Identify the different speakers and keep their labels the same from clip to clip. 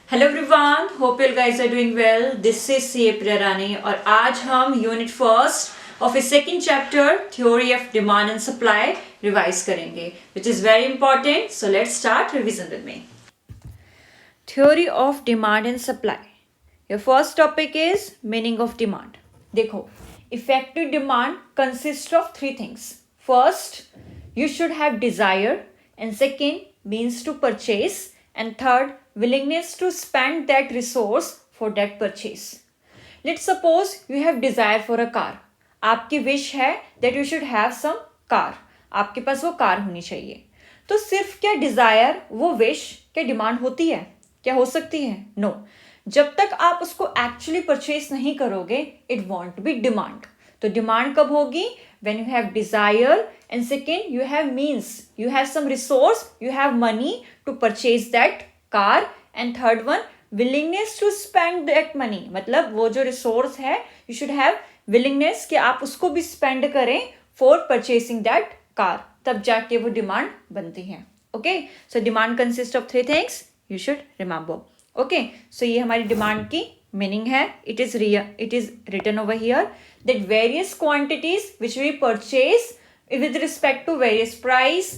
Speaker 1: Hello everyone, hope you guys are doing well. This is C A Priyarani और आज हम unit first of a second chapter theory of demand and supply revise करेंगे, which is very important. So let's start revision with me. Theory of demand and supply. Your first topic is meaning of demand. देखो, effective demand consist of three things. First, you should have desire, and second, means to purchase, and third, willingness to spend that resource for that purchase. Let's suppose you have desire for a car. आपकी wish है that you should have some car. आपके पास वो car होनी चाहिए। तो सिर्फ क्या desire, वो wish क्या डिमांड होती है? क्या हो सकती है? No. जब तक आप उसको actually purchase नहीं करोगे, it won't be demand. तो डिमांड कब होगी? When you have desire, and second, you have means, you have some resource, you have money to purchase that car, and third one, willingness to spend that money. मतलब वो जो resource है, you should have willingness कि आप उसको भी spend करें for purchasing that car. तब जाके वो डिमांड बनती है। Okay, so demand consists of three things. You should remember. Okay, so ये हमारी डिमांड की meaning है. It is written over here that various quantities which we purchase with respect to various price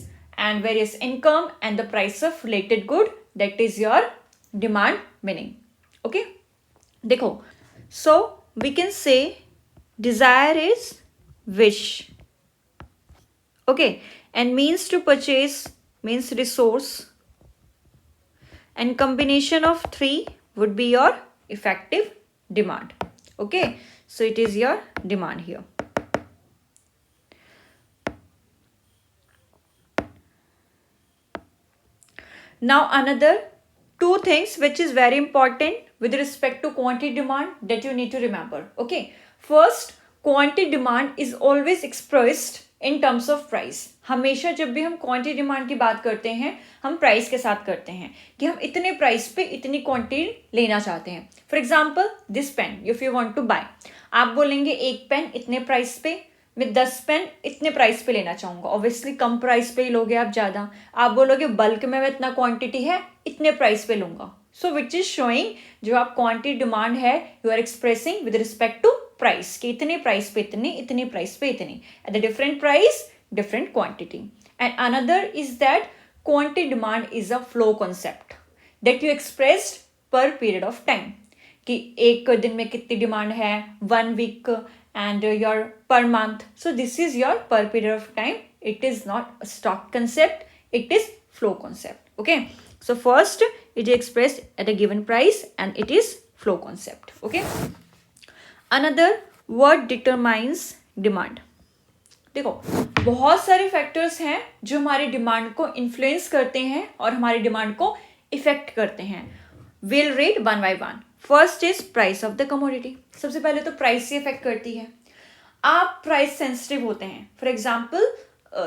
Speaker 1: and various income and the price of related good, that is your demand meaning. Okay, देखो, so we can say desire is wish. Okay, and means to purchase means resource, and combination of three would be your effective demand. Okay, so it is your demand here. Now another two things which is very important with respect to quantity demand that you need to remember. Okay, first, quantity demand is always expressed in terms of price. हमेशा जब भी हम quantity demand की बात करते हैं, हम price के साथ करते हैं कि हम इतने प्राइस पे इतनी क्वांटिटी लेना चाहते हैं। For example, this pen if you want to buy, आप बोलेंगे एक पेन इतने प्राइस पे, मैं 10 पेन इतने प्राइस पे लेना चाहूंगा। ऑब्वियसली कम प्राइस पे ही लोगे आप ज़्यादा। आप बोलोगे बल्क में इतना क्वांटिटी है, इतने प्राइस पे लूंगा। सो विच इज शोइंग जो आप क्वांटिटी डिमांड है, you are expressing with respect to price कि इतने प्राइस पे इतने, इतने प्राइस पे इतने, at the different price different quantity. And another is that quantity demand is a flow concept that you expressed per period of time कि एक दिन में कितनी डिमांड है, 1 week and your per month. So this is your per period of time. It is not a stock concept, it is flow concept. Okay, so first it is expressed at a given price and it is flow concept. Okay, another what determines demand. देखो, बहुत सारे factors हैं जो हमारी demand को influence करते हैं और हमारी डिमांड को इफेक्ट करते हैं। Will read one by one. First is price of the commodity. सबसे पहले तो प्राइस से इफेक्ट करती है। आप प्राइस सेंसिटिव होते हैं। फॉर एग्जाम्पल,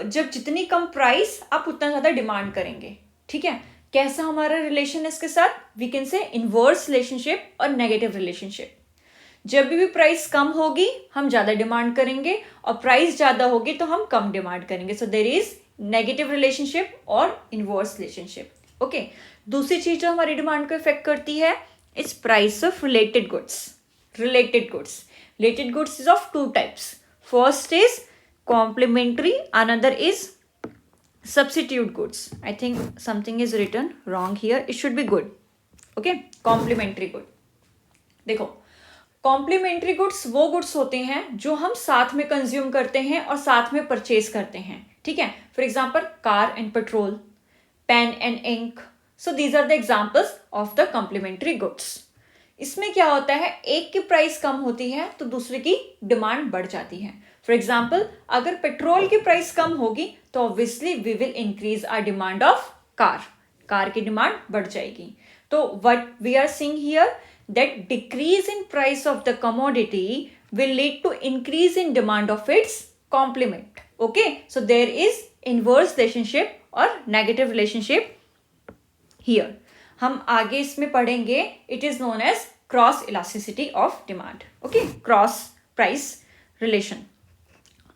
Speaker 1: जब जितनी कम प्राइस आप उतना ज़्यादा डिमांड करेंगे। ठीक है, कैसा हमारा रिलेशन है इसके साथ? We can say inverse relationship और नेगेटिव रिलेशनशिप। जब भी प्राइस कम होगी हम ज़्यादा डिमांड करेंगे और प्राइस ज़्यादा होगी तो हम कम डिमांड करेंगे। So there is negative relationship और इनवर्स रिलेशनशिप। ओके, दूसरी चीज़ जो हमारी डिमांड को इफेक्ट करती है is price of related goods. Related goods is of two types. First is complementary, another is substitute goods. I think something is written wrong here. It should be good. Okay, complementary good. देखो, complementary goods वो goods होते हैं जो हम साथ में consume करते हैं और साथ में परचेज करते हैं। ठीक है, for example car and petrol, pen and ink. So these are the examples of the complementary goods. इसमें क्या होता है, एक की प्राइस कम होती है तो दूसरे की डिमांड बढ़ जाती है। फॉर एग्जाम्पल, अगर पेट्रोल की प्राइस कम होगी तो obviously we will increase our demand of car की डिमांड बढ़ जाएगी। तो what we are seeing here that decrease in price of the commodity will lead to increase in demand of its complement. Okay, so there is inverse relationship or negative relationship here. हम आगे इसमें पढ़ेंगे, it is known as cross elasticity of demand. Okay, cross price relation.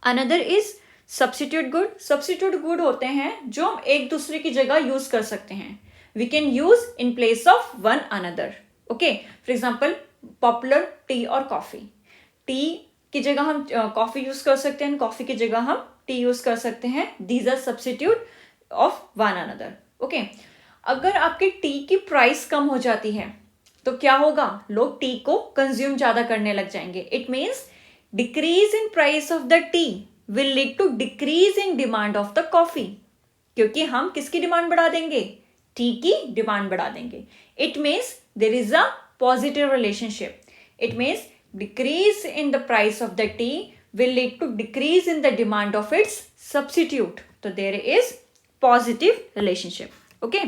Speaker 1: Another is substitute good. Substitute good होते हैं जो हम एक दूसरे की जगह यूज कर सकते हैं। we can use in place of one another. Okay, for example, popular tea और coffee. टी की जगह हम कॉफी यूज कर सकते हैं, कॉफी की जगह हम टी यूज कर सकते हैं. These are substitute of one another. Okay, अगर आपकी टी की प्राइस कम हो जाती है तो क्या होगा, लोग टी को कंज्यूम ज्यादा करने लग जाएंगे. It means decrease in price of the tea will lead to decrease in demand of the coffee, क्योंकि हम किसकी डिमांड बढ़ा देंगे, टी की डिमांड बढ़ा देंगे. It means there is a positive relationship. It means decrease in the price of the tea will lead to decrease in the demand of its substitute. So there is positive relationship. Okay,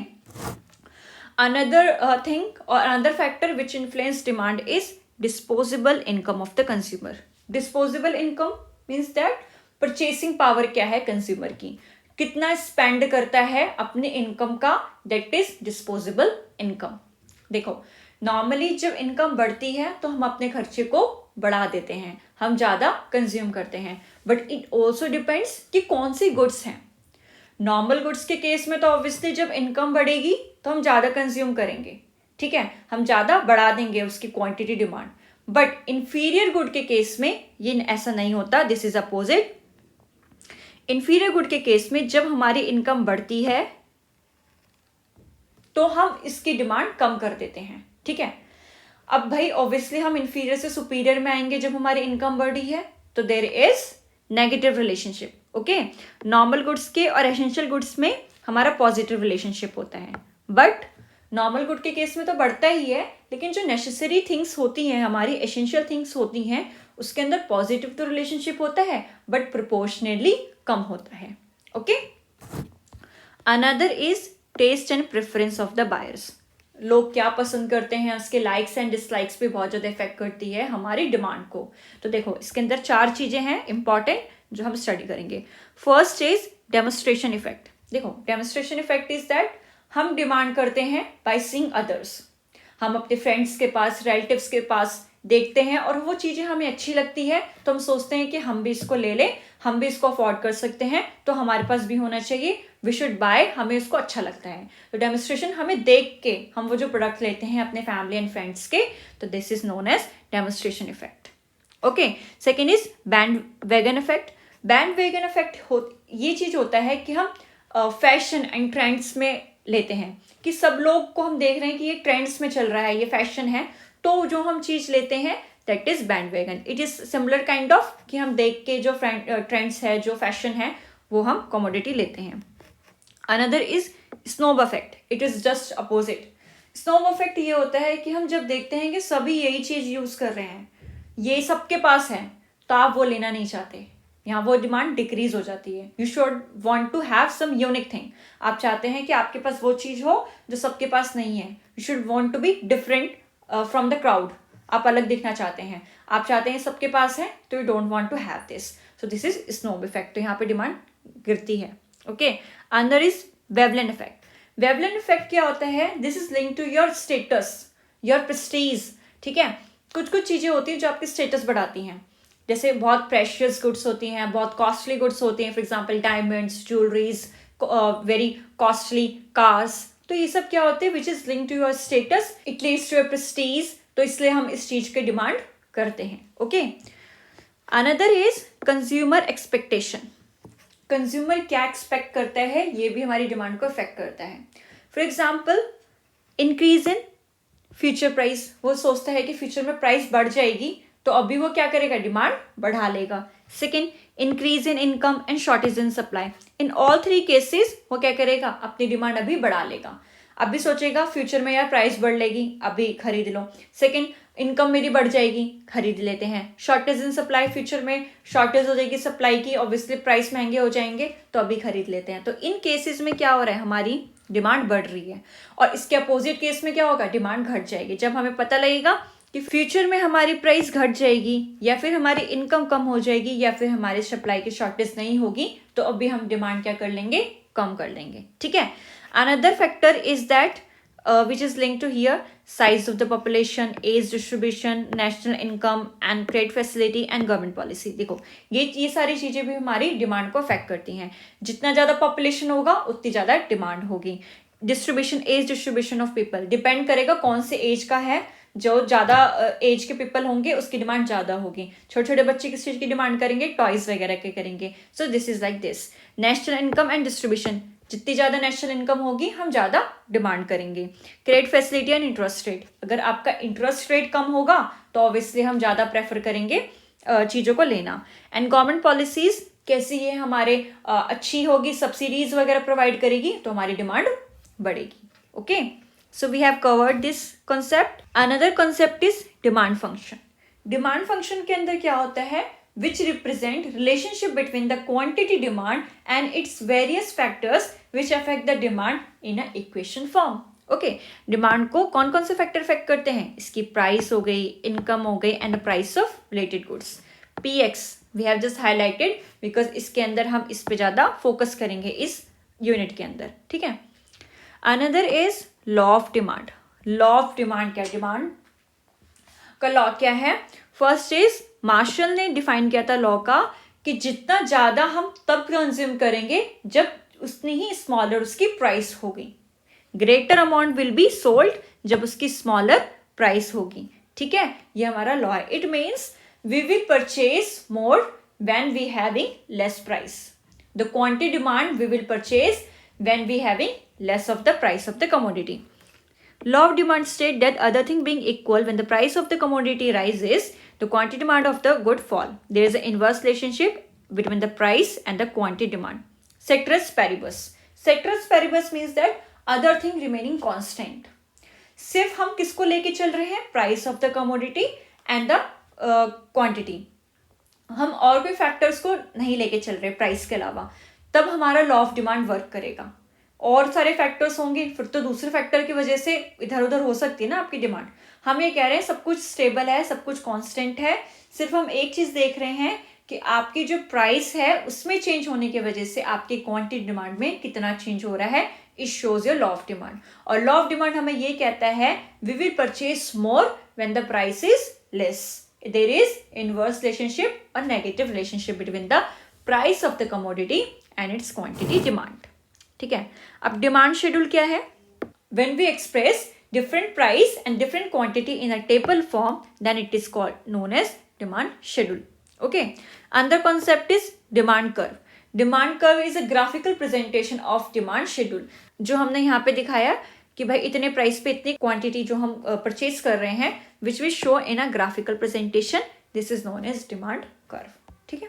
Speaker 1: another thing or another factor which influence demand is disposable income of the consumer. Disposable income means that purchasing power क्या है consumer की, कितना spend करता है अपने income का, that is disposable income. देखो, normally जब इनकम बढ़ती है तो हम अपने खर्चे को बढ़ा देते हैं, हम ज़्यादा कंज्यूम करते हैं. बट इट ऑल्सो डिपेंड्स कि कौन सी गुड्स हैं. नॉर्मल गुड्स के केस में तो ऑब्वियसली जब इनकम बढ़ेगी तो हम ज़्यादा कंज्यूम करेंगे, ठीक है, हम ज़्यादा बढ़ा देंगे उसकी quantity demand. But inferior good के केस में ये ऐसा नहीं होता, this is opposite. Inferior good के केस में जब हमारी इनकम बढ़ती है तो हम इसकी डिमांड कम कर देते हैं, ठीक है. अब भाई ऑब्वियसली हम इंफीरियर से सुपीरियर में आएंगे जब हमारी इनकम बढ़ी है, तो there is negative relationship. Okay, normal goods के और एसेंशियल गुड्स में हमारा पॉजिटिव रिलेशनशिप होता है. बट नॉर्मल गुड के केस में तो बढ़ता ही है, लेकिन जो नेसेसरी थिंग्स होती हैं, हमारी एसेंशियल थिंग्स होती हैं, उसके अंदर पॉजिटिव तो रिलेशनशिप होता है बट प्रोपोर्शनली कम होता है. Okay, another is taste and preference of the buyers. लोग क्या पसंद करते हैं, उसके लाइक्स एंड डिसलाइक्स भी बहुत ज़्यादा इफेक्ट करती है हमारी डिमांड को. तो देखो, इसके अंदर 4 चीज़ें हैं इंपॉर्टेंट जो हम स्टडी करेंगे. First is demonstration effect. देखो, डेमोस्ट्रेशन इफेक्ट इज दैट हम डिमांड करते हैं बाय सीइंग अदर्स. हम अपने फ्रेंड्स के पास, रिलेटिव्स के पास देखते हैं और वो चीज़ें हमें अच्छी लगती है तो हम सोचते हैं कि हम भी इसको ले लें, हम भी इसको अफोर्ड कर सकते हैं, तो हमारे पास भी होना चाहिए, वी शुड बाय, हमें इसको अच्छा लगता है. तो डेमोस्ट्रेशन, हमें देख के हम वो जो प्रोडक्ट लेते हैं अपने फैमिली एंड फ्रेंड्स के, तो this is known as demonstration effect. Okay, second is bandwagon effect. Bandwagon effect ये चीज़ होता है कि हम फैशन एंड ट्रेंड्स में लेते हैं कि सब लोग को हम देख रहे हैं कि ये ट्रेंड्स में चल रहा है, ये फैशन है, तो जो हम चीज़ लेते हैं that is bandwagon. It is similar kind of कि हम देख के जो ट्रेंड्स है, जो फैशन है, वो हम कमोडिटी लेते हैं. Another is snob effect. It is just opposite. Snob effect ये होता है कि हम जब देखते हैं कि सभी यही चीज़ यूज़ कर रहे हैं, ये सबके पास है, तो आप वो लेना नहीं चाहते, यहाँ वो डिमांड डिक्रीज हो जाती है. You should want to have some unique thing. आप चाहते हैं कि आपके पास वो चीज़ हो जो सबके पास नहीं है. You should want to be different from the crowd. आप अलग दिखना चाहते हैं, आप चाहते हैं सबके पास है, तो you don't want to have this. So this is snob effect. तो यहाँ पे डिमांड गिरती है. Okay, another is Veblen effect. Veblen effect क्या होता है, this is link to your status, your prestige. ठीक है, कुछ कुछ चीज़ें होती हैं जो आपकी स्टेटस बढ़ाती हैं. जैसे बहुत प्रेशियस गुड्स होती हैं, बहुत कॉस्टली गुड्स होती हैं, for example diamonds, jewelleries, very costly cars. तो ये सब क्या होते हैं, which is link to your status, it leads to your prestige. तो इसलिए हम इस चीज की डिमांड करते हैं. Okay, another is consumer expectation. Consumer क्या एक्सपेक्ट करता है, ये भी हमारी डिमांड को अफेक्ट करता है. For example, increase in future price. वो सोचता है कि फ्यूचर में प्राइस बढ़ जाएगी, तो अभी वो क्या करेगा, डिमांड बढ़ा लेगा. Second, increase in income and shortage in supply. In all 3 cases वो क्या करेगा, अपनी डिमांड अभी बढ़ा लेगा. अभी सोचेगा फ्यूचर में यार प्राइस बढ़ लेगी, अभी खरीद लो. सेकेंड, इनकम मेरी बढ़ जाएगी, खरीद लेते हैं. शॉर्टेज इन सप्लाई, फ्यूचर में शॉर्टेज हो जाएगी सप्लाई की, ऑब्वियसली प्राइस महंगे हो जाएंगे, तो अभी खरीद लेते हैं. तो इन केसेस में क्या हो रहा है, हमारी डिमांड बढ़ रही है. और इसके अपोजिट केस में क्या होगा, डिमांड घट जाएगी. जब हमें पता लगेगा कि फ्यूचर में हमारी प्राइस घट जाएगी, या फिर हमारी इनकम कम हो जाएगी, या फिर हमारे सप्लाई की शॉर्टेज नहीं होगी, तो अभी हम डिमांड क्या कर लेंगे, कम कर लेंगे. ठीक है. Another factor is that which is linked to here, size of the population, age distribution, national income and trade facility and government policy. देखो, ये सारी चीज़ें भी हमारी डिमांड को अफेक्ट करती हैं. जितना ज़्यादा पॉपुलेशन होगा उतनी ज़्यादा डिमांड होगी. Distribution, as distribution of people, depend करेगा कौन से एज का है। जो ज़्यादा एज के पीपल होंगे उसकी डिमांड ज़्यादा होगी। छोटे छोटे बच्चे किस चीज़ की डिमांड करेंगे, टॉयज़ वगैरह के करेंगे। सो this is like this. National income and distribution, जितनी ज़्यादा नेशनल इनकम होगी हम ज़्यादा डिमांड करेंगे। Credit facility and interest rate, अगर आपका इंटरेस्ट रेट कम होगा तो ऑब्वियसली हम ज़्यादा प्रेफर करेंगे चीज़ों को लेना। एंड गवर्नमेंट पॉलिसीज़ कैसी ये हमारे अच्छी होगी, सब्सिडीज वगैरह प्रोवाइड करेगी तो हमारी डिमांड बढ़ेगी। Okay, so we have covered this concept. Another concept is demand function. Demand function के अंदर क्या होता है, which represent relationship between the quantity demand and its various factors which affect the demand in a equation form. Okay, demand को कौन कौन से factor affect करते हैं, इसकी प्राइस हो गई, इनकम हो गई and the price of related goods. PX we have just highlighted because इसके अंदर हम इस पे ज़्यादा फोकस करेंगे इस यूनिट के अंदर, ठीक है। Another is law of demand. Law of demand क्या, डिमांड का लॉ क्या है। फर्स्ट इज मार्शल ने डिफाइन किया था लॉ का कि जितना ज़्यादा हम तब कंज्यूम करेंगे जब उतनी ही स्मॉलर उसकी प्राइस होगी। Greater amount will be sold जब उसकी स्मॉलर प्राइस होगी, ठीक है, ये हमारा लॉ है। It means we will purchase more when we having less price. The quantity demand we will purchase when we having less of the price of the commodity. Law of demand state that other thing being equal, when the price of the commodity rises, the quantity demand of the good fall. There is an inverse relationship between the price and the quantity demand. Ceteris paribus. Ceteris paribus means that other thing remaining constant. सिर्फ हम किसको लेके चल रहे हैं, price of the commodity and the quantity. हम और कोई फैक्टर्स को नहीं लेके चल रहे प्राइस के अलावा, तब हमारा लॉ ऑफ डिमांड वर्क करेगा। और सारे फैक्टर्स होंगे फिर तो दूसरे फैक्टर की वजह से इधर उधर हो सकती है ना आपकी डिमांड। हम ये कह रहे हैं सब कुछ स्टेबल है, सब कुछ कांस्टेंट है, सिर्फ हम एक चीज़ देख रहे हैं कि आपकी जो प्राइस है उसमें चेंज होने की वजह से आपकी क्वांटिटी डिमांड में कितना चेंज हो रहा है। It shows your law of demand. और लॉ ऑफ डिमांड हमें ये कहता है we will purchase more when the price is less. There is inverse relationship और negative relationship between the price of the commodity and its quantity demand, ठीक है। अब demand schedule क्या है, when we express different price and different quantity in a table form then it is called known as demand schedule. Okay, अंदर concept is demand curve. Demand curve is a graphical presentation of demand schedule. जो हमने यहाँ पे दिखाया कि भाई इतने price पे इतनी क्वांटिटी जो हम परचेज कर रहे हैं which will show in a graphical presentation, this is known as demand curve, ठीक है।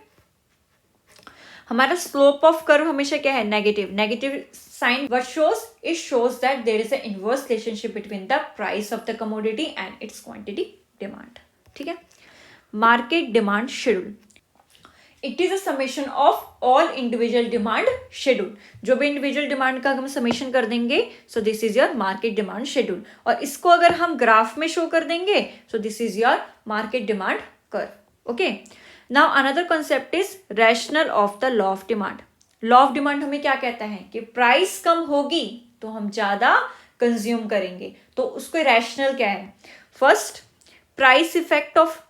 Speaker 1: हमारा स्लोप ऑफ कर्व हमेशा क्या है, negative. Negative sign what shows, it shows that there is a inverse relationship between the price of the commodity and its quantity demand, ठीक है। Market demand schedule, it is a summation of all individual demand schedule. जो भी individual demand का हम summation कर देंगे, सो this is your market demand schedule. और इसको अगर हम ग्राफ में शो कर देंगे, सो this is your market demand curve, okay. Now another concept is rational of the law of demand. Law of demand हमें क्या कहता है कि प्राइस कम होगी तो हम ज्यादा कंज्यूम करेंगे, तो उसको रैशनल क्या है। First, price effect of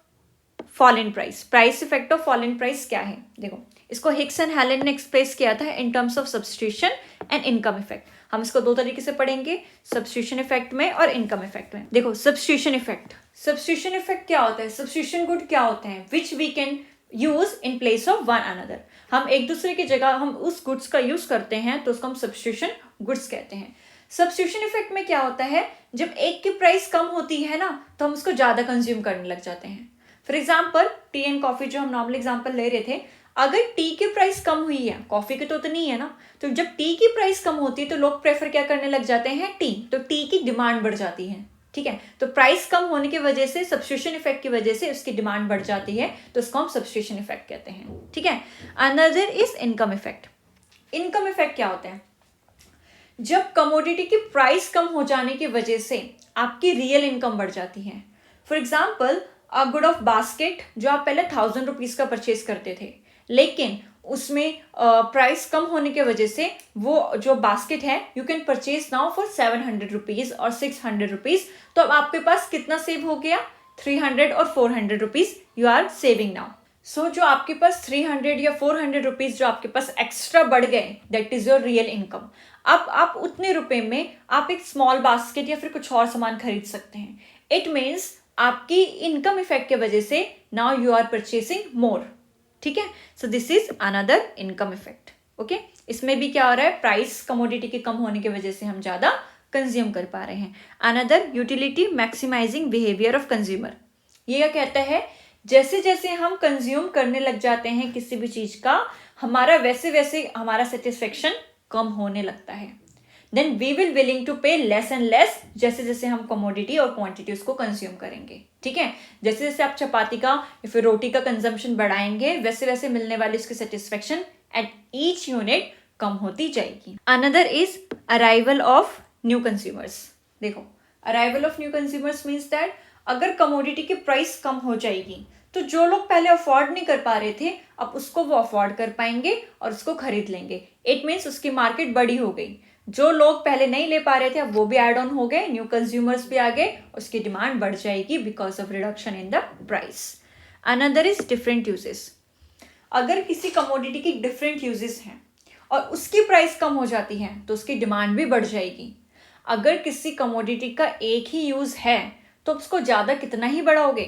Speaker 1: fall in price. Price effect of fall in price क्या है, देखो इसको हिक्स एंड हेलन ने एक्सप्रेस किया था in terms of substitution and income effect. हम इसको दो तरीके से पढ़ेंगे, सब्स्टिट्यूशन इफेक्ट में और इनकम इफेक्ट में। देखो सब्स्टिट्यूशन इफेक्ट, सब्स्टिट्यूशन इफेक्ट क्या होता है, सब्स्टिट्यूशन गुड क्या होते हैं, which we can use in place of one another. हम एक दूसरे की जगह हम उस गुड्स का यूज करते हैं तो उसको हम सब्स्टिट्यूशन गुड्स कहते हैं। सब्स्टिट्यूशन इफेक्ट में क्या होता है, जब एक की प्राइस कम होती है ना तो हम उसको ज्यादा कंज्यूम करने लग जाते हैं। For example T and coffee जो हम नॉर्मल एग्जाम्पल ले रहे थे, अगर टी की प्राइस कम हुई है, कॉफी की तो उतनी है ना, तो जब टी की प्राइस कम होती है तो लोग प्रेफर क्या करने लग जाते हैं, टी, तो टी की डिमांड बढ़ जाती है, ठीक है। तो प्राइस कम होने की वजह से सब्स्टिट्यूशन इफेक्ट की वजह से उसकी डिमांड बढ़ जाती है, तो उसको हम सब्स्टिट्यूशन इफेक्ट कहते हैं, ठीक है। Another is income effect. Income effect क्या होता है, जब कमोडिटी की प्राइस कम हो जाने की वजह से आपकी रियल इनकम बढ़ जाती है। For example a good of basket जो आप पहले 1000 रुपीज़ का परचेज करते थे, लेकिन उसमें प्राइस कम होने की वजह से वो जो बास्केट है you can purchase now for 700 rupees और 600 रुपीज़। तो अब आपके पास कितना सेव हो गया, 300 और 400 rupees you are saving now. So जो आपके पास 300 या 400 रुपीज जो आपके पास एक्स्ट्रा बढ़ गए, that is your real income. अब आप उतने रुपए में आप एक स्मॉल बास्केट या फिर कुछ और सामान खरीद सकते हैं। इट मीन्स आपकी इनकम इफेक्ट की वजह से नाउ यू आर परचेसिंग मोर। ठीक है, सो this is another income effect. Okay, इसमें भी क्या हो रहा है, प्राइस कमोडिटी के कम होने की वजह से हम ज्यादा कंज्यूम कर पा रहे हैं। Another utility maximizing behaviour of consumer. ये क्या कहता है, जैसे जैसे हम कंज्यूम करने लग जाते हैं किसी भी चीज का, हमारा वैसे वैसे हमारा सेटिस्फेक्शन कम होने लगता है। Then we will willing to pay less and less, जैसे जैसे हम कमोडिटी और क्वांटिटी उसको कंज्यूम करेंगे। ठीक है, जैसे जैसे आप चपाती का या फिर रोटी का कंजम्पशन बढ़ाएंगे, वैसे वैसे मिलने वाली उसकी सेटिस्फेक्शन एट ईच यूनिट कम होती जाएगी। Another is arrival of new consumers. देखो, arrival of new consumers means that अगर कमोडिटी की प्राइस कम हो जाएगी तो जो लोग पहले अफोर्ड नहीं कर पा रहे थे, अब उसको वो अफोर्ड कर पाएंगे और उसको खरीद लेंगे। इट मीन्स उसकी मार्केट बड़ी हो गई। जो लोग पहले नहीं ले पा रहे थे, अब वो भी एड ऑन हो गए, न्यू कंज्यूमर्स भी आ गए, उसकी डिमांड बढ़ जाएगी because of reduction in the price. Another is different uses. अगर किसी कमोडिटी की डिफरेंट यूजेस हैं और उसकी प्राइस कम हो जाती है तो उसकी डिमांड भी बढ़ जाएगी। अगर किसी कमोडिटी का एक ही यूज है तो उसको ज्यादा कितना ही बढ़ाओगे,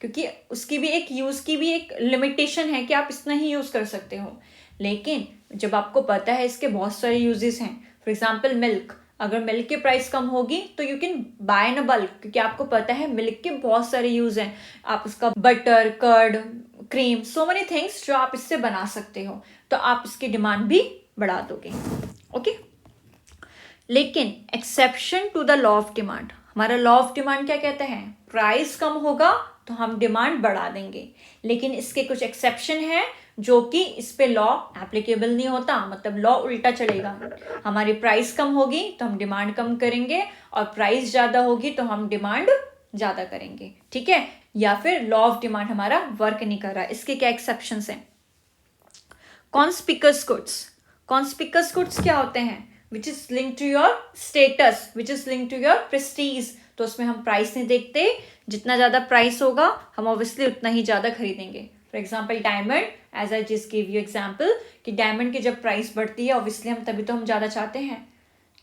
Speaker 1: क्योंकि उसकी भी एक यूज की भी एक लिमिटेशन है कि आप इतना ही यूज कर सकते हो। लेकिन जब आपको पता है इसके बहुत सारे यूजेस हैं, फॉर एग्जाम्पल मिल्क, अगर मिल्क की प्राइस कम होगी तो you can buy in bulk, क्योंकि आपको पता है मिल्क के बहुत सारे यूज हैं। आप उसका butter, curd, cream, so many things जो आप इससे बना सकते हो, तो आप इसकी डिमांड भी बढ़ा दोगे। ओके, लेकिन exception to the law of demand, हमारा लॉ ऑफ डिमांड क्या कहता है, प्राइस कम होगा तो हम डिमांड बढ़ा देंगे। लेकिन इसके कुछ एक्सेप्शन है जो कि इस पे लॉ एप्लीकेबल नहीं होता, मतलब लॉ उल्टा चलेगा। हमारी प्राइस कम होगी तो हम डिमांड कम करेंगे, और प्राइस ज्यादा होगी तो हम डिमांड ज्यादा करेंगे। ठीक है, या फिर लॉ ऑफ डिमांड हमारा वर्क नहीं कर रहा। इसके क्या एक्सेप्शंस हैं? Conspicuous goods. कॉन्स्पिकस गुड्स क्या होते हैं? Which is link to your status, which is link to your prestige. तो उसमें हम प्राइस नहीं देखते, जितना ज्यादा प्राइस होगा हम ऑब्वियसली उतना ही ज्यादा खरीदेंगे। For example diamond, as I just give you example, कि डायमंड की जब प्राइस बढ़ती है ऑब्वियसली हम तभी तो हम ज्यादा चाहते हैं,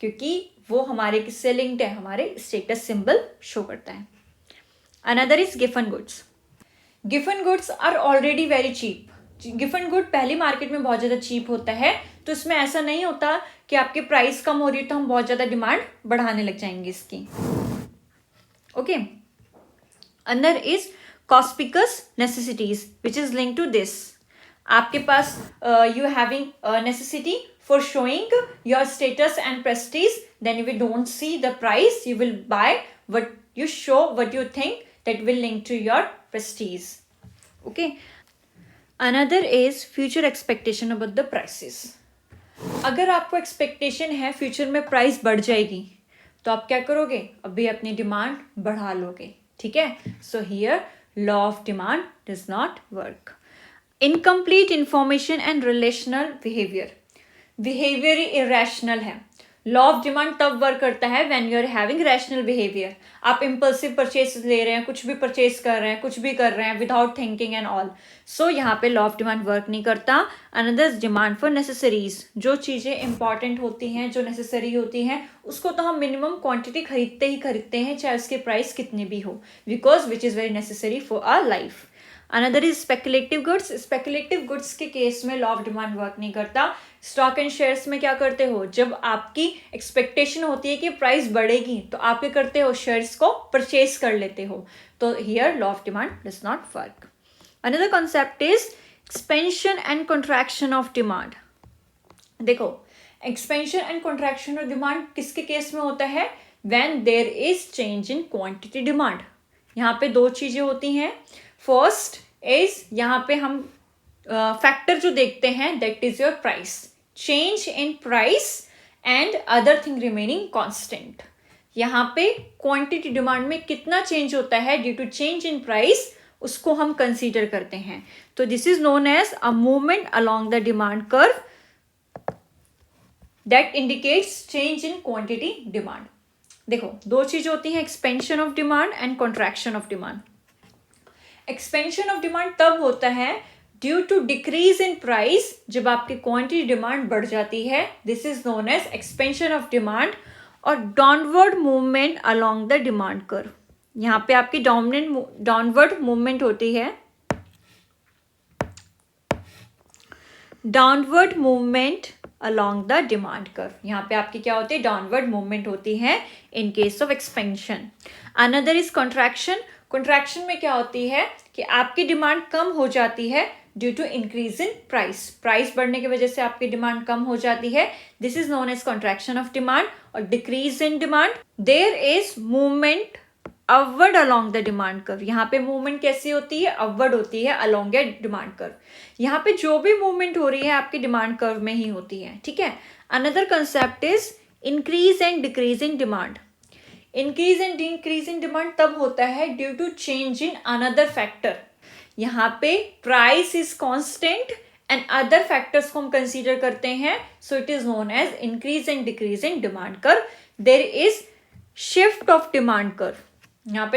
Speaker 1: क्योंकि वो हमारे किससे लिंक्ड है, हमारे स्टेटस सिंबल शो करता है। Another is giffen goods. Giffen goods are already very cheap. Giffen good पहली मार्केट में बहुत ज्यादा चीप होता है, तो इसमें ऐसा नहीं होता कि आपकी प्राइस कम हो रही है तो हम बहुत ज्यादा डिमांड बढ़ाने लग जाएंगे इसकी। Okay, another is conspicuous necessities which is link to this. आपके पास you having necessity for showing your status and prestige, then if you don't see the price, you will buy what you show, what you think that will link to your prestige. Okay, another is future expectation about the prices. अगर आपको expectation है future में price बढ़ जाएगी तो आप क्या करोगे, अभी अपनी डिमांड बढ़ा लोगे। ठीक है, so here law of demand does not work. Incomplete information and relational behaviour. Behaviour irrational है। लॉ ऑफ डिमांड तब वर्क करता है when you are having rational behaviour. आप इम्पल्सिव परचेज ले रहे हैं, कुछ भी परचेज कर रहे हैं, कुछ भी कर रहे हैं विदाउट थिंकिंग एंड ऑल, सो यहाँ पे लॉ ऑफ डिमांड वर्क नहीं करता। Another demand for necessaries. जो चीज़ें इंपॉर्टेंट होती हैं, जो नेसेसरी होती हैं, उसको तो हम मिनिमम क्वांटिटी खरीदते ही खरीदते हैं, चाहे उसकी प्राइस कितनी भी हो, because which is very necessary for our life. Another is speculative goods. Speculative goods के केस में लॉ ऑफ डिमांड वर्क नहीं करता। स्टॉक एंड शेयर्स में क्या करते हो, जब आपकी एक्सपेक्टेशन होती है कि प्राइस बढ़ेगी तो आप क्या करते हो, शेयर्स को परचेज कर लेते हो, तो here law of demand does not work. Another concept is expansion and contraction of demand. देखो, expansion and contraction of demand किसके केस में होता है, when there is change in quantity demand. यहाँ पे दो चीजें होती हैं। फर्स्ट इज यहाँ पे हम फैक्टर जो देखते हैं, that is your price, change in price and other thing remaining constant. यहाँ पे क्वांटिटी डिमांड में कितना चेंज होता है due to change in price, उसको हम कंसीडर करते हैं। तो this is known as a movement along the demand curve that indicates change in quantity demand. देखो, दो चीज होती हैं, expansion of demand and contraction of demand. Expansion of demand तब होता है due to decrease in price, जब आपकी क्वांटिटी डिमांड बढ़ जाती है, this is known as expansion of demand, और downward movement along the demand curve, यहाँ पे आपकी डाउनवर्ड मूवमेंट होती है, downward movement along the demand curve, यहाँ पे आपकी क्या होती है, डाउनवर्ड मूवमेंट होती है in case of expansion. Another is contraction, contraction में क्या होती है कि आपकी डिमांड कम हो जाती है due to increase in price, price बढ़ने की वजह से आपकी डिमांड कम हो जाती है, this is known as contraction of demand. और decrease in demand, there is movement upward along the demand curve, यहाँ पे मूवमेंट कैसी होती है, अपवर्ड होती है अलोंग ए डिमांड कर्व, यहाँ पे जो भी मूवमेंट हो रही है आपकी डिमांड कर्व में ही होती है, ठीक है। Another concept is increase and decrease in demand, increase and decrease in demand तब होता है due to change in another factor, यहाँ पे price is constant and other factors को हम कंसीडर करते हैं, so it is known as increase and decrease in demand curve. There is shift of demand curve, यहाँ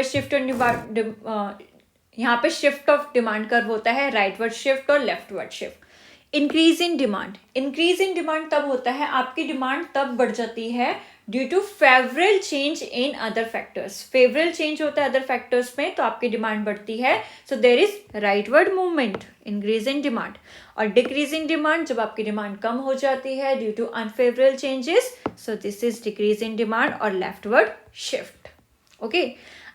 Speaker 1: पे शिफ्ट ऑफ डिमांड कर्व होता है, राइटवर्ड शिफ्ट और leftward shift. Increase in demand, increase in demand तब होता है, आपकी demand तब बढ़ जाती है due to favourable change in other factors, favourable change होता है अदर फैक्टर्स में तो आपकी डिमांड बढ़ती है, so there is rightward movement, increase in demand. और डिक्रीज इन डिमांड, जब आपकी डिमांड कम हो जाती है due to unfavourable changes, so this is decrease in demand और leftward shift. Okay,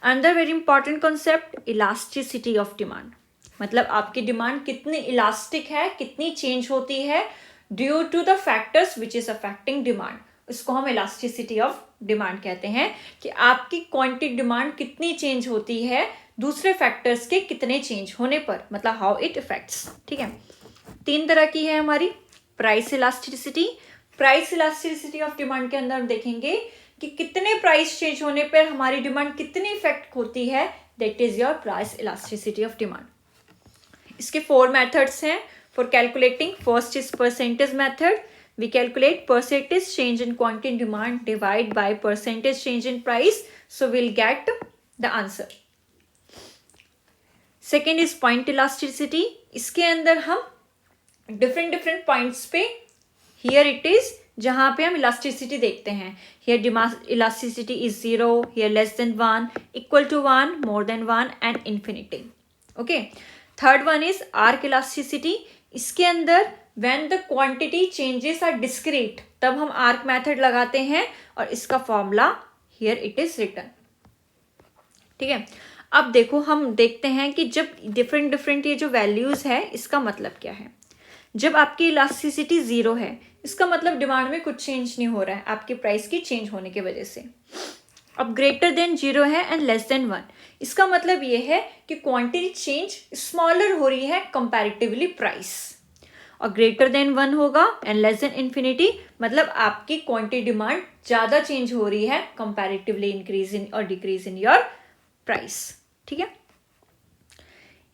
Speaker 1: another very important concept, elasticity of demand, मतलब आपकी डिमांड कितनी इलास्टिक है, कितनी चेंज होती है due to the factors which is affecting demand, इसको हम इलास्टिसिटी ऑफ डिमांड कहते हैं, कि आपकी क्वांटिटी डिमांड कितनी चेंज होती है दूसरे फैक्टर्स के कितने चेंज होने पर, मतलब हाउ इट इफेक्ट्स, ठीक है। तीन तरह की है हमारी price elasticity. Price elasticity of demand के अंदर हम देखेंगे कि कितने प्राइस चेंज होने पर हमारी डिमांड कितनी इफेक्ट होती है, that is your price elasticity of demand. इसके 4 मेथड्स हैं for calculating. First is percentage method, we calculate percentage change in quantity demand divide by percentage change in price, so we'll get the answer. Second is point elasticity, इसके अंदर हम different points पे, here it is, जहाँ पे हम elasticity देखते हैं, here demand elasticity is 0, here less than 1, equal to 1, more than 1 and infinity. Okay, third one is arc elasticity, इसके अंदर when the quantity changes are discrete, तब हम arc method लगाते हैं और इसका formula here it is written, ठीक है। अब देखो हम देखते हैं कि जब डिफरेंट ये जो वैल्यूज है इसका मतलब क्या है। जब आपकी इलास्टिसिटी 0 है, इसका मतलब डिमांड में कुछ चेंज नहीं हो रहा है आपकी प्राइस की चेंज होने की वजह से। अब ग्रेटर देन 0 है एंड लेस देन 1, इसका मतलब ये है कि क्वांटिटी चेंज स्मॉलर हो रही है कंपैरेटिवली प्राइस, और ग्रेटर देन 1 होगा एंड लेस देन इन्फिनिटी, मतलब आपकी क्वांटिटी डिमांड ज़्यादा चेंज हो रही है कंपैरेटिवली इंक्रीज इन और डिक्रीज इन योर प्राइस, ठीक है।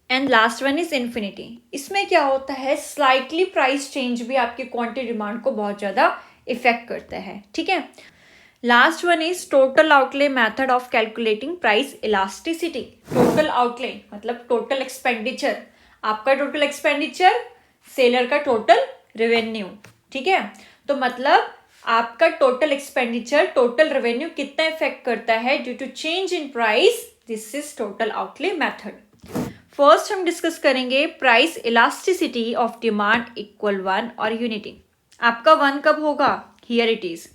Speaker 1: And last one is infinity, इसमें क्या होता है, स्लाइटली प्राइस चेंज भी आपकी क्वांटिटी डिमांड को बहुत ज़्यादा इफेक्ट करता है, ठीक है। Last one is total outlay method of calculating price elasticity. Total outlay मतलब टोटल एक्सपेंडिचर, आपका टोटल एक्सपेंडिचर, सेलर का टोटल रेवेन्यू, ठीक है। तो मतलब आपका टोटल एक्सपेंडिचर टोटल रेवेन्यू कितना इफेक्ट करता है due to change in price, this is total outlay method. First हम डिस्कस करेंगे price elasticity of demand equal 1 और यूनिटी। आपका 1 कब होगा, हियर इट इज,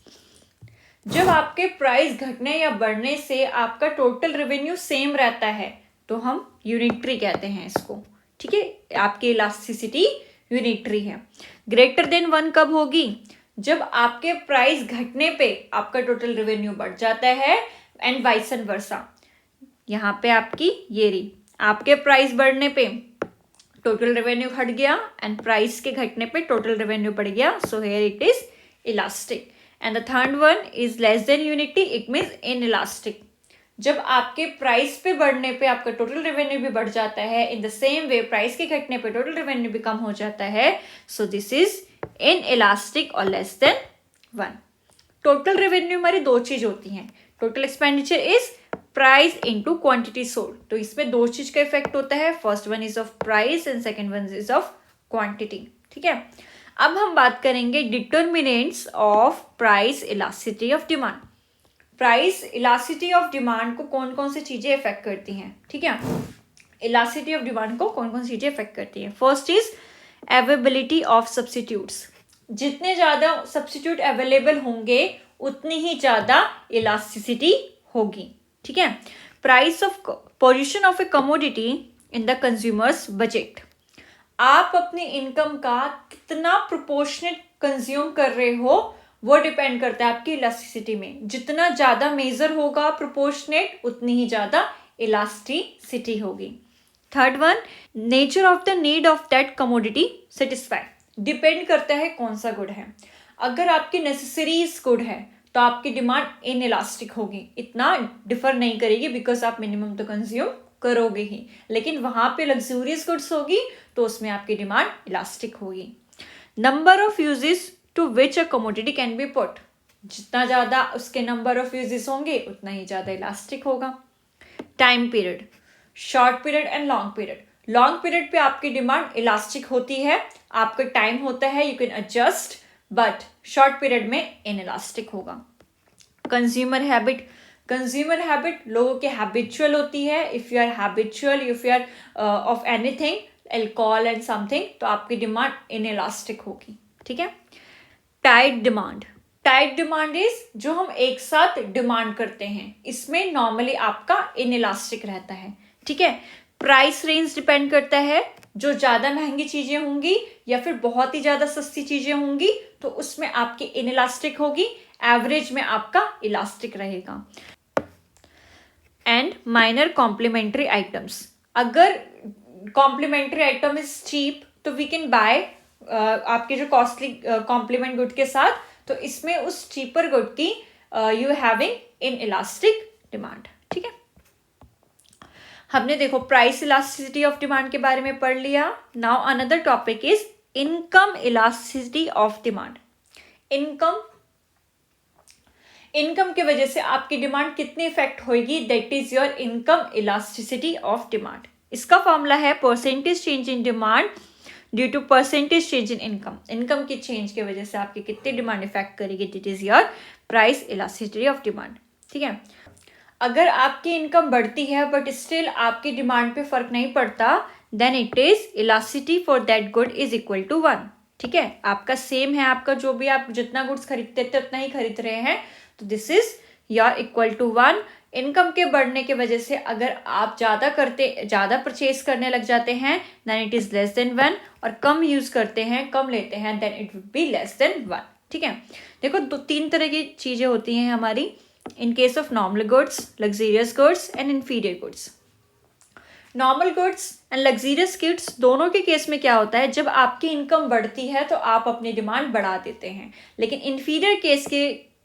Speaker 1: जब आपके प्राइस घटने या बढ़ने से आपका टोटल रेवेन्यू सेम रहता है तो हम यूनिटरी कहते हैं इसको, ठीक है। आपकी इलास्टिसिटी यूनिटरी है। ग्रेटर देन 1 कब होगी, जब आपके प्राइस घटने पे आपका टोटल रेवेन्यू बढ़ जाता है एंड वाइस वर्सा। यहाँ पे आपकी ये रही, आपके प्राइस बढ़ने पे टोटल रेवेन्यू घट गया एंड प्राइस के घटने पे टोटल रेवेन्यू बढ़ गया, so here it is elastic. And the third one is less than unity, it means in elastic, जब आपके प्राइस पे बढ़ने पे आपका टोटल रेवेन्यू भी बढ़ जाता है, in the same way price के घटने पे टोटल रेवेन्यू भी कम हो जाता है, सो दिस इज इन इलास्टिक और लेस देन 1। टोटल रेवेन्यू हमारी 2 चीज होती हैं, total expenditure is price into quantity sold. तो इसमें दो चीज का इफेक्ट होता है, first one is of price and second one is of quantity. ठीक है, अब हम बात करेंगे determinants of price elasticity of demand. Price elasticity of demand को कौन कौन सी चीजें इफेक्ट करती हैं? ठीक है, इलास्टिसिटी ऑफ डिमांड को कौन कौन सी चीजें इफेक्ट करती हैं? First is availability of substitutes. जितने ज्यादा सब्स्टिट्यूट अवेलेबल होंगे उतनी ही ज्यादा इलास्टिसिटी होगी। ठीक है, price of position of A commodity in the consumers budget. आप अपनी इनकम का कितना प्रोपोर्शनेट कंज्यूम कर रहे हो वो डिपेंड करता है आपकी इलास्टिसिटी में। जितना ज्यादा मेजर होगा प्रोपोर्शनेट उतनी ही ज्यादा इलास्टिसिटी होगी। Third one, nature of the need of that commodity satisfied. Depend करता है कौन सा गुड है। अगर आपकी नेसेसरीज गुड है तो आपकी डिमांड इन इलास्टिक होगी, इतना डिफर नहीं करेगी बिकॉज आप मिनिमम तो कंज्यूम करोगे ही। लेकिन वहां पे लग्जूरियस गुड्स होगी तो उसमें आपकी डिमांड इलास्टिक होगी। Number of uses to which a commodity can be put. जितना ज्यादा उसके नंबर ऑफ यूजेस होंगे उतना ही ज्यादा इलास्टिक होगा। Time period, short period and long period. Long period पे आपकी डिमांड इलास्टिक होती है, आपका टाइम होता है, you can adjust, but short period में इनइलास्टिक होगा। कंज्यूमर हैबिट, कंज्यूमर हैबिट लोगों की हैबिचुअल होती है। If you are habitual, if you are of anything alcohol and something, तो आपकी डिमांड इनइलास्टिक होगी। ठीक है, tight demand. Tight demand is जो हम एक साथ डिमांड करते हैं, इसमें नॉर्मली आपका इनइलास्टिक रहता है। ठीक है, प्राइस रेंज डिपेंड करता है, जो ज्यादा महंगी चीजें होंगी या फिर बहुत ही ज्यादा सस्ती चीजें होंगी तो उसमें आपकी इनइलास्टिक होगी, एवरेज में आपका इलास्टिक रहेगा। And minor complementary items. अगर कॉम्प्लीमेंट्री आइटम इज चीप तो वी कैन बाय आपके जो कॉस्टली कॉम्प्लीमेंट गुड के साथ, तो इसमें उस चीपर गुड की you having in elastic demand. ठीक है, हमने देखो प्राइस इलास्टिसिटी ऑफ डिमांड के बारे में पढ़ लिया। Now another topic is income elasticity of demand. Income की वजह से आपकी डिमांड कितनी इफेक्ट होगी, that is your income elasticity of demand. इसका फॉर्मूला है percentage change in demand due to percentage change in income. Income की चेंज की वजह से आपकी कितनी डिमांड इफेक्ट करेगी, that is your price elasticity of demand. ठीक है, अगर आपकी इनकम बढ़ती है बट स्टिल आपकी डिमांड पे फर्क नहीं पड़ता, then it is elasticity for that good is equal to 1। ठीक है, आपका सेम है, आपका जो भी आप जितना गुड्स खरीदते थे उतना ही खरीद रहे हैं, तो this is your equal to 1। Income के बढ़ने की वजह से अगर आप ज्यादा परचेज करने लग जाते हैं then it is less than 1, और कम यूज करते हैं, कम लेते हैं, then it would be less than 1। ठीक है, देखो तीन तरह की चीजें होती हैं हमारी, in case of normal goods, luxurious goods and inferior goods. Normal goods and luxurious goods दोनों के केस में क्या होता है, जब आपकी इनकम बढ़ती है तो आप अपनी डिमांड बढ़ा देते हैं। लेकिन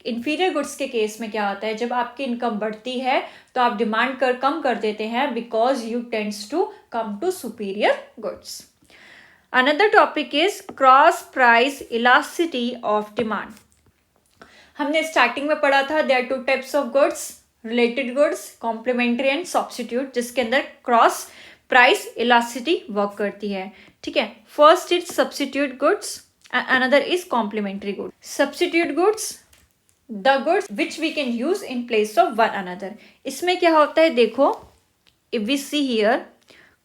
Speaker 1: इन्फीरियर गुड्स के केस में क्या होता है, जब आपकी इनकम बढ़ती है तो आप डिमांड कम कर देते हैं, because you tends to come to superior goods. Another topic is cross price elasticity of demand. हमने स्टार्टिंग में पढ़ा था there are two types of goods, related goods, complementary and substitute, जिसके अंदर क्रॉस प्राइस इलास्टिसिटी वर्क करती है। ठीक है, first is substitute goods and another is complementary goods. Substitute goods, the goods which we can use in place of one another. इसमें क्या होता है, देखो if we see here,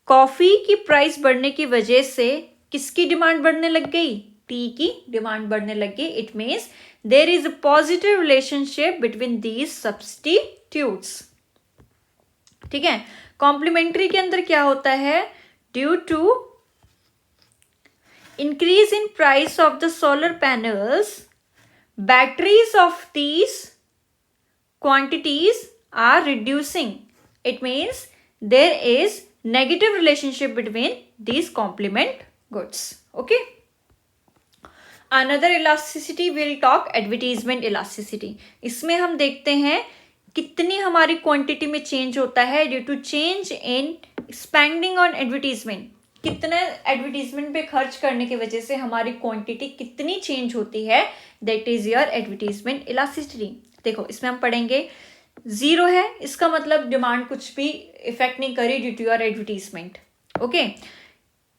Speaker 1: coffee की प्राइस बढ़ने की वजह से किसकी डिमांड बढ़ने लग गई, टी की डिमांड बढ़ने लग गई। It means there is a positive relationship between these substitutes. ठीक है, कॉम्प्लीमेंट्री के अंदर क्या होता है, due to increase in price of the solar panels, batteries of these quantities are reducing. It means there is negative relationship between these complement goods. Okay, another elasticity we'll talk advertisement elasticity. इसमें हम देखते हैं कितनी हमारी quantity में change होता है due to change in spending on advertisement. कितना एडवर्टीजमेंट पे खर्च करने की वजह से हमारी क्वांटिटी कितनी चेंज होती है, that is your advertisement elasticity. देखो इसमें हम पढ़ेंगे जीरो है इसका मतलब डिमांड कुछ भी इफेक्ट नहीं करी due to your advertisement. Okay,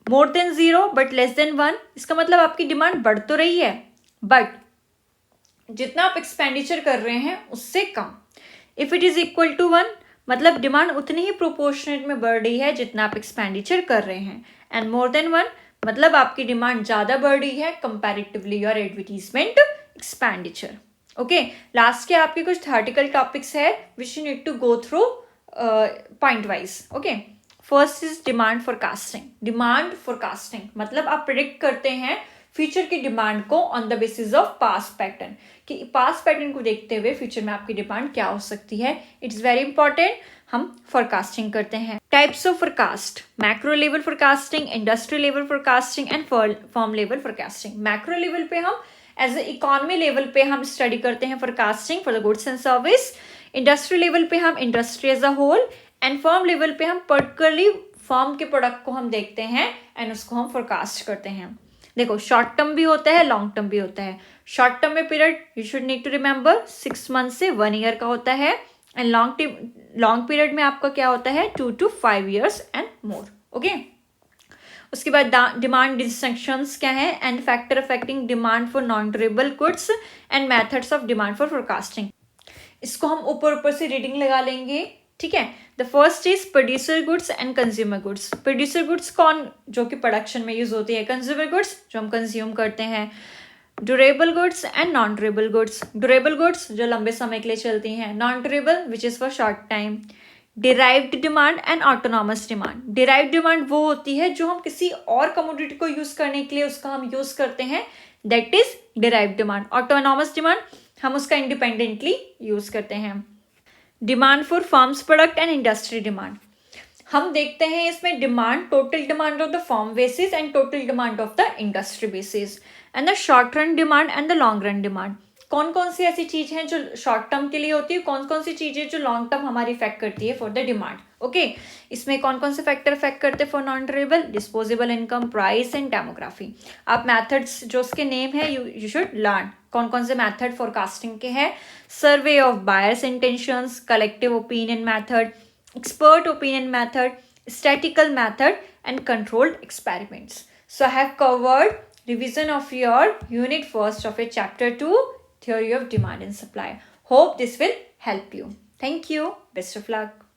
Speaker 1: more than zero but less than one, इसका मतलब आपकी डिमांड बढ़ तो रही है बट जितना आप एक्सपेंडिचर कर रहे हैं उससे कम। If it is equal to one, मतलब डिमांड उतनी ही प्रोपोर्शनेट में बढ़ रही है जितना आप एक्सपेंडिचर कर रहे हैं। एंड मोर देन वन, मतलब आपकी डिमांड ज्यादा बढ़ रही है comparatively your advertisement expenditure. Okay, last के आपके कुछ थ्योरेटिकल टॉपिक्स है which you need to go through point wise. Okay, first is demand forecasting. Demand forecasting मतलब आप प्रिडिक्ट करते हैं फ्यूचर की डिमांड को on the basis of past pattern, कि पास्ट पैटर्न को देखते हुए फ्यूचर में आपकी डिमांड क्या हो सकती है। इट्स वेरी इंपॉर्टेंट, हम फोरकास्टिंग करते हैं। Types of forecast: macro level forecasting, industry level forecasting and firm level forecasting. Macro level पे हम एज ए इकोनॉमी लेवल पे हम स्टडी करते हैं forecasting for the goods and service. Industry level पे हम industry as a whole, and firm level पे हम पर्टिकुलरली फर्म के प्रोडक्ट को हम देखते हैं एंड उसको हम फोरकास्ट करते हैं। देखो, शॉर्ट टर्म भी होता है, लॉन्ग टर्म भी होता है। शॉर्ट टर्म में period you should need to remember 6 month से 1 ईयर का होता है, एंड लॉन्ग पीरियड में आपका क्या होता है 2 to 5 years and more. Okay, उसके बाद डिमांड डिस्टिंक्शंस क्या है, and factor affecting demand for non durable goods and methods of demand for forecasting. इसको हम ऊपर से रीडिंग लगा लेंगे, ठीक है। The first is producer goods and consumer goods. Producer goods कौन, जो कि प्रोडक्शन में यूज होती है। कंज्यूमर गुड्स जो हम कंज्यूम करते हैं। Durable goods and non durable goods. Durable goods जो लंबे समय के लिए चलती हैं, non durable which is for short time. Derived demand and autonomous demand. Derived demand वो होती है जो हम किसी और कमोडिटी को यूज करने के लिए उसका हम यूज करते हैं, that is derived demand. Autonomous demand हम उसका इंडिपेंडेंटली यूज करते हैं। Demand for firms product and industry demand. हम देखते हैं इसमें demand, total demand of the firm basis and total demand of the industry basis, and the short run demand and the long run demand. कौन कौन सी ऐसी चीज हैं जो शॉर्ट टर्म के लिए होती है, कौन कौन सी चीजें जो लॉन्ग टर्म हमारी इफेक्ट करती है फॉर द डिमांड। ओके, इसमें कौन कौन से फैक्टर इफेक्ट करते हैं for non durable, disposable income, price and demography. आप मैथड्स जो उसके नेम है यू शुड लर्न कौन कौन से मैथड फोरकास्टिंग के हैं। Survey of buyers intentions, collective opinion method, expert opinion method, statistical method and controlled experiments. So I have covered revision of your unit first of your chapter 2 theory of demand and supply. Hope this will help you. Thank you. Best of luck.